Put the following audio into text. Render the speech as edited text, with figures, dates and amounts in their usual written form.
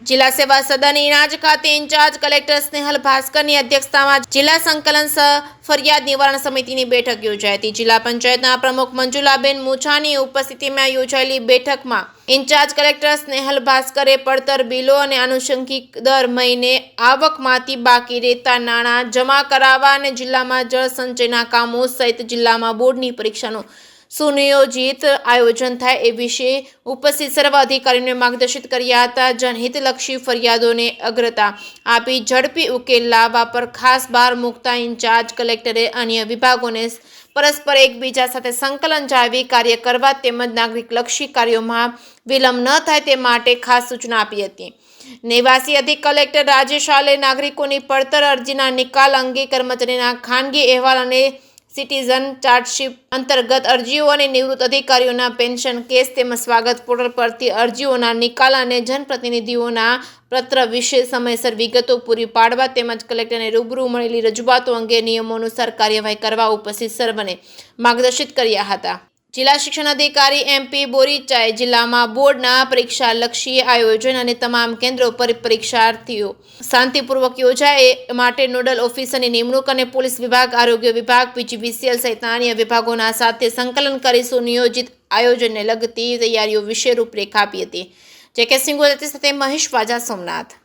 જિલ્લા સેવા સદન ઇનાજ ખાતે ઇન્ચાર્જ કલેક્ટર સ્નેહલ ભાસ્કરની અધ્યક્ષતામાં જિલ્લા સંકલન ફરિયાદ નિવારણ સમિતિની બેઠક યોજાઈ હતી। જિલ્લા પંચાયતના પ્રમુખ મંજુલાબેન મુછાની ઉપસ્થિતિમાં યોજાયેલી બેઠકમાં ઇન્ચાર્જ કલેક્ટર સ્નેહલ ભાસ્કરે પડતર બિલો અને આનુષંગિક દર મહિને આવકમાંથી બાકી રહેતા નાણાં જમા કરાવવા અને જિલ્લામાં જળ સંચયના કામો સહિત જિલ્લામાં બોર્ડની પરીક્ષાનું સુનિયોજિત આયોજન થાય એ વિશે ઉપસ્થિત સર્વ અધિકારીઓને માર્ગદર્શિત કર્યા હતા। જનહિતલક્ષી ફરિયાદોને અગ્રતા આપી ઝડપી ઉકેલ લાવવા પર ખાસ ભાર મૂકતા ઇન્ચાર્જ કલેક્ટરે અન્ય વિભાગોને પરસ્પર એકબીજા સાથે સંકલન જાળવી કાર્ય કરવા તેમજ નાગરિકલક્ષી કાર્યોમાં વિલંબ ન થાય તે માટે ખાસ સૂચના આપી હતી। નિવાસી અધિક કલેક્ટર રાજેશ આલે નાગરિકોની પડતર અરજીના નિકાલ અંગે કર્મચારીના ખાનગી અહેવાલ અને સિટીઝન ચાર્જશીટ અંતર્ગત અરજીઓ અને નિવૃત્ત અધિકારીઓના પેન્શન કેસ તેમજ સ્વાગત પોર્ટલ પરથી અરજીઓના નિકાલ અને જનપ્રતિનિધિઓના પત્ર વિશે સમયસર વિગતો પૂરી પાડવા તેમજ કલેક્ટરને રૂબરૂ મળેલી રજૂઆતો અંગે નિયમો અનુસાર કાર્યવાહી કરવા ઉપસ્થિત સર્વને માર્ગદર્શિત કર્યા હતા। જિલ્લા શિક્ષણ અધિકારી એમપી બોરીચાએ જિલ્લામાં બોર્ડના પરીક્ષાલક્ષી આયોજન અને તમામ કેન્દ્રો પર પરીક્ષાર્થીઓ શાંતિપૂર્વક યોજાય એ માટે નોડલ ઓફિસરની નિમણૂક અને પોલીસ વિભાગ, આરોગ્ય વિભાગ, પીજીવીસીએલ સહિતના અન્ય વિભાગોના સાથે સંકલન કરી સુનિયોજિત આયોજનને લગતી તૈયારીઓ વિશે રૂપરેખા આપી હતી। જે કે સિંગોલતી સાથે મહેશ વાજા, સોમનાથ।